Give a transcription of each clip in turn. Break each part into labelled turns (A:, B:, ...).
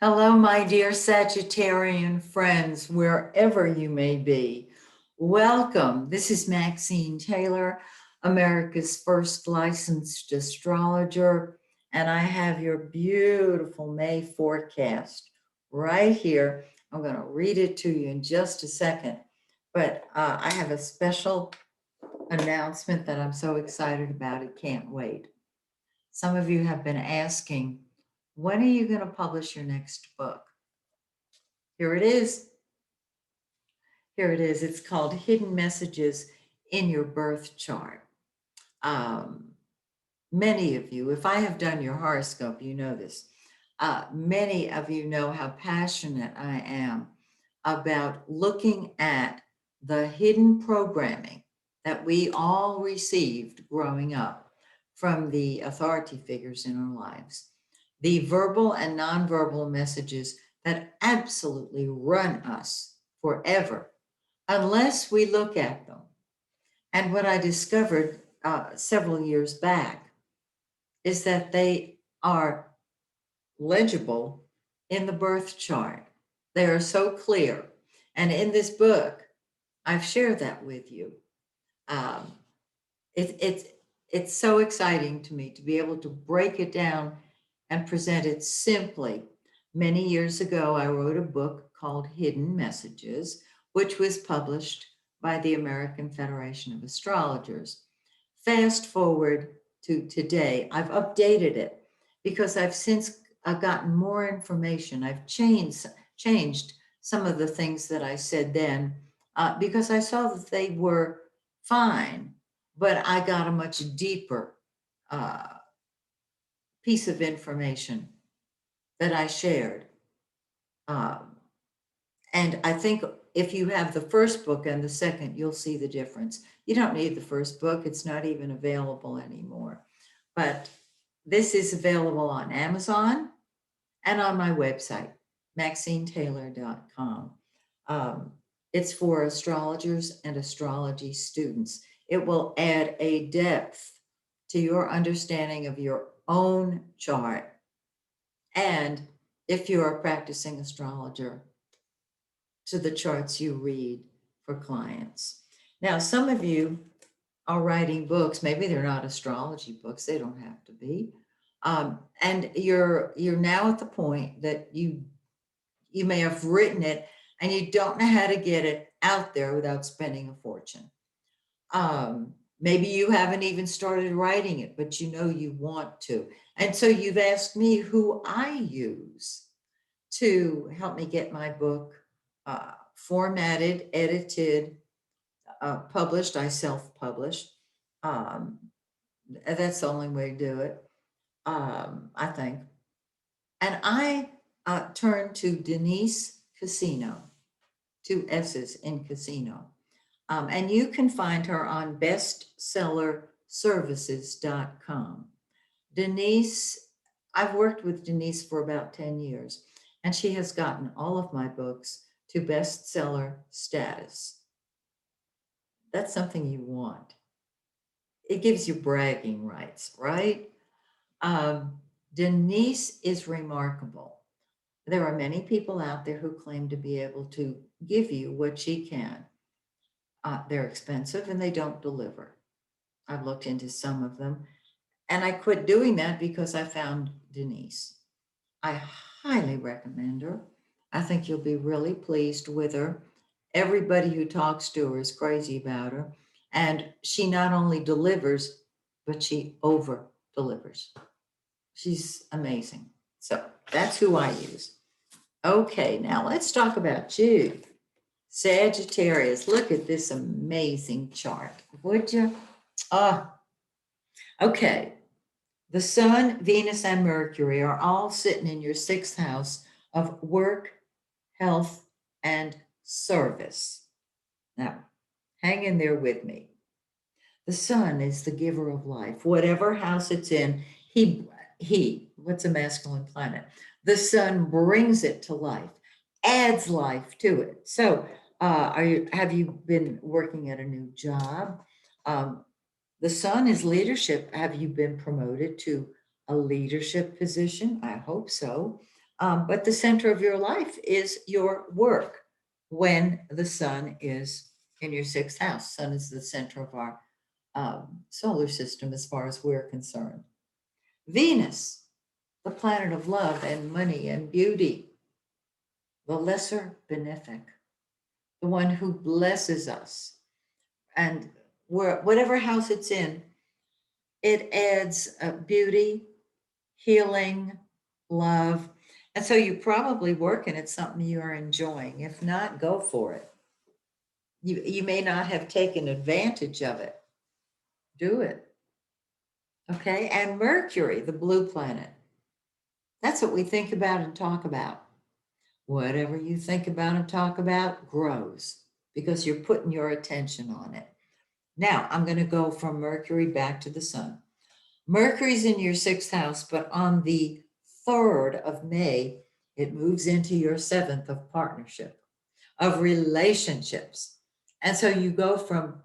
A: Hello, my dear Sagittarian friends, wherever you may be. Welcome. This is Maxine Taylor, America's first licensed astrologer, and I have your beautiful May forecast right here. I'm going to read it to you in just a second, but I have a special announcement that I'm so excited about. It can't wait. Some of you have been asking, when are you going to publish your next book? Here it is. Here it is. It's called Hidden Messages in Your Birth Chart. Um, Many of you, if I have done your horoscope, you know this. Many of you know how passionate I am about looking at the hidden programming that we all received growing up from the authority figures in our lives, the verbal and nonverbal messages that absolutely run us forever unless we look at them. And what I discovered several years back is that they are legible in the birth chart. They are so clear. And in this book, I've shared that with you. Um, it's so exciting to me to be able to break it down and present it simply. Many years ago, I wrote a book called Hidden Messages, which was published by the American Federation of Astrologers. Fast forward to today, I've updated it because I've since gotten more information. I've changed some of the things that I said then because I saw that they were fine, but I got a much deeper uh, piece of information that I shared. Um, and I think if you have the first book and the second, you'll see the difference. You don't need the first book, it's not even available anymore. But this is available on Amazon and on my website, MaxineTaylor.com. Um, it's for astrologers and astrology students. It will add a depth to your understanding of your own chart. And if you're a practicing astrologer, to the charts you read for clients. Now, some of you are writing books. Maybe they're not astrology books. They don't have to be. And you're now at the point that you may have written it and you don't know how to get it out there without spending a fortune. Maybe you haven't even started writing it, but you know you want to. And so you've asked me who I use to help me get my book formatted, edited, published. I self-published. Um, that's the only way to do it, I think. And I turned to Denise Casino, two S's in Casino. And you can find her on bestsellerservices.com. Denise, I've worked with Denise for about 10 years, and she has gotten all of my books to bestseller status. That's something you want. It gives you bragging rights, right? Um, Denise is remarkable. There are many people out there who claim to be able to give you what she can. They're expensive and they don't deliver. I've looked into some of them and I quit doing that because I found Denise. I highly recommend her. I think you'll be really pleased with her. Everybody who talks to her is crazy about her. And she not only delivers, but she over delivers. She's amazing. So that's who I use. Okay, now let's talk about you. Sagittarius, look at this amazing chart, would you? Ah, okay. The Sun, Venus, and Mercury are all sitting in your sixth house of work, health, and service. Now, hang in there with me. The Sun is the giver of life. Whatever house it's in, what's a masculine planet? The Sun brings it to life, adds life to it. So, have you been working at a new job? Um, the Sun is leadership. Have you been promoted to a leadership position? I hope so. But the center of your life is your work when the sun is in your sixth house. Sun is the center of our solar system as far as we're concerned. Venus, the planet of love and money and beauty, the lesser benefic, the one who blesses us. And whatever house it's in, it adds beauty, healing, love. And so you're probably working at something you are enjoying. If not, go for it. You may not have taken advantage of it. Do it. Okay. And Mercury, the blue planet, that's what we think about and talk about. Whatever you think about and talk about grows because you're putting your attention on it. Now, I'm going to go from Mercury back to the sun. Mercury's in your sixth house, but on the 3rd of May, it moves into your seventh of partnership, of relationships. And so you go from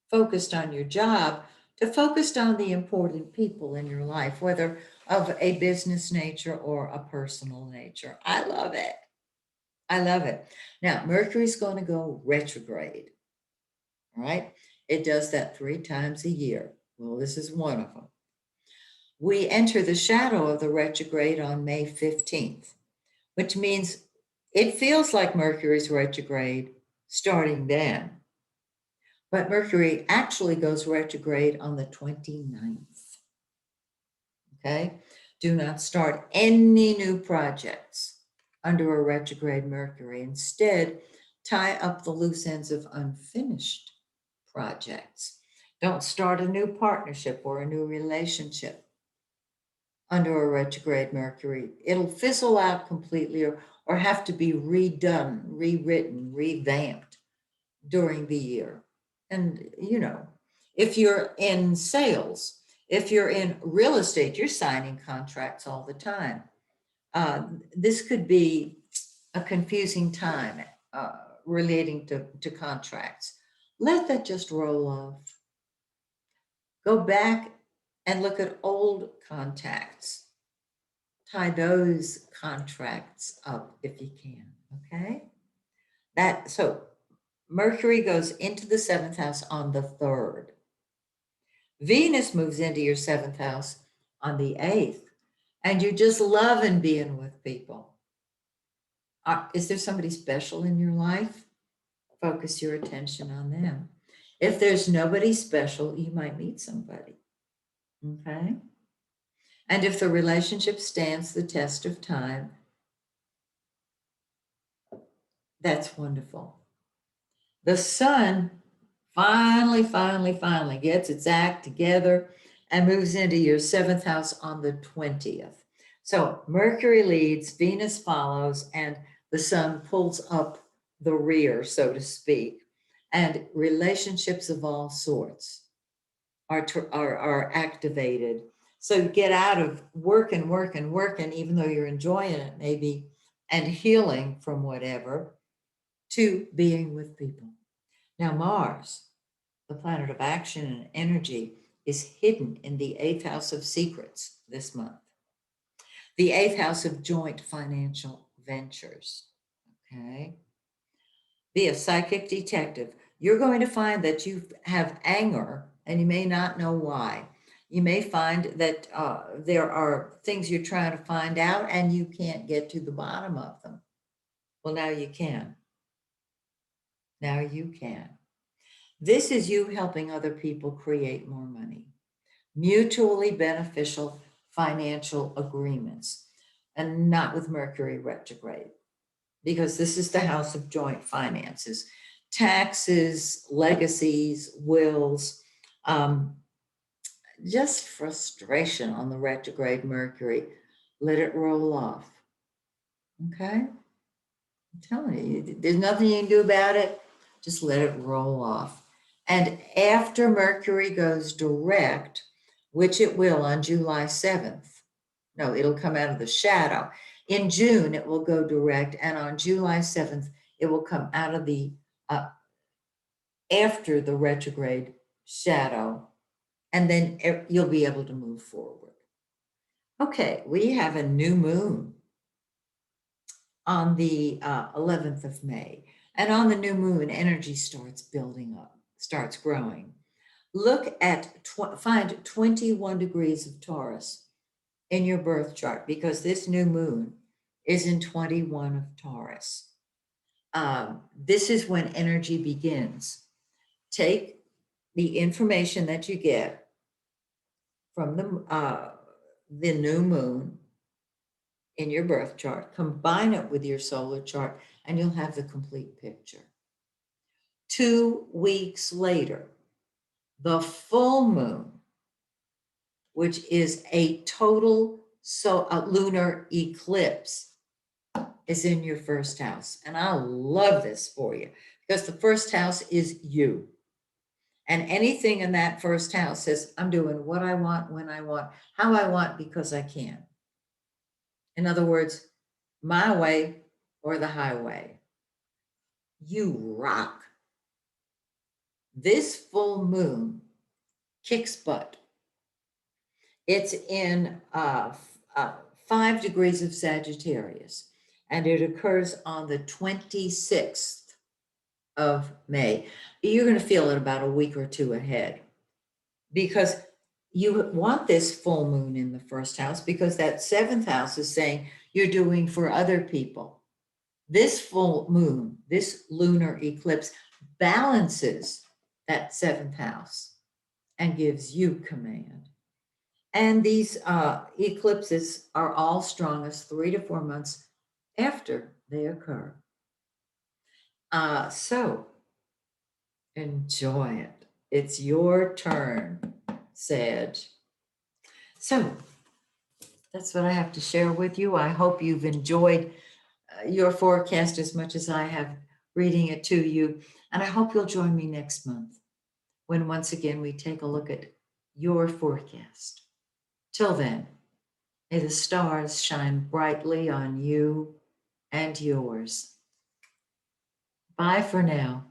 A: focused on your job to focused on the important people in your life, whether of a business nature or a personal nature. I love it. I love it. Now, Mercury's going to go retrograde. All right. It does that 3 times a year. Well, this is one of them. We enter the shadow of the retrograde on May 15th, which means it feels like Mercury's retrograde starting then. But Mercury actually goes retrograde on the 29th. Okay? Do not start any new projects under a retrograde Mercury. Instead, tie up the loose ends of unfinished projects. Don't start a new partnership or a new relationship under a retrograde Mercury. It'll fizzle out completely or have to be redone, rewritten, revamped during the year. And, if you're in sales, if you're in real estate, you're signing contracts all the time. This could be a confusing time relating to contracts. Let that just roll off. Go back and look at old contacts. Tie those contracts up if you can, okay? So Mercury goes into the 7th house on the 3rd. Venus moves into your 7th house on the 8th. And you're just loving being with people. Is there somebody special in your life? Focus your attention on them. If there's nobody special, you might meet somebody. Okay? And if the relationship stands the test of time, that's wonderful. The sun finally gets its act together and moves into your 7th house on the 20th. So Mercury leads, Venus follows, and the sun pulls up the rear, so to speak. And relationships of all sorts are activated. So you get out of working, even though you're enjoying it maybe, and healing from whatever, to being with people. Now, Mars, the planet of action and energy, is hidden in the 8th house of secrets this month. The 8th house of joint financial ventures. Okay. Be a psychic detective. You're going to find that you have anger and you may not know why. You may find that there are things you're trying to find out and you can't get to the bottom of them. Well, now you can. Now you can. This is you helping other people create more money. Mutually beneficial financial agreements, and not with Mercury retrograde, because this is the house of joint finances, taxes, legacies, wills, just frustration on the retrograde Mercury. Let it roll off. Okay? I'm telling you, there's nothing you can do about it. Just let it roll off. And after Mercury goes direct, which it will on July 7th, no, it'll come out of the shadow. In June, it will go direct. And on July 7th, it will come out of the, after the retrograde shadow. And then you'll be able to move forward. Okay, we have a new moon on the 11th of May. And on the new moon, energy starts building up, starts growing. Look at, find 21 degrees of Taurus in your birth chart because this new moon is in 21 of Taurus. This is when energy begins. Take the information that you get from the new moon in your birth chart, combine it with your solar chart, and you'll have the complete picture. 2 weeks later, the full moon, which is a total lunar eclipse, is in your first house. And I love this for you because the first house is you. And anything in that first house says, I'm doing what I want, when I want, how I want, because I can. In other words, my way or the highway. You rock. This full moon kicks butt. It's in 5 degrees of Sagittarius, and it occurs on the 26th of May. You're going to feel it about a week or two ahead because you want this full moon in the first house because that seventh house is saying you're doing for other people. This full moon, this lunar eclipse balances that seventh house and gives you command. And these eclipses are all strongest 3 to 4 months after they occur. So enjoy it. It's your turn, Sag. So that's what I have to share with you. I hope you've enjoyed your forecast as much as I have reading it to you. And I hope you'll join me next month when once again we take a look at your forecast. Till then, may the stars shine brightly on you and yours. Bye for now.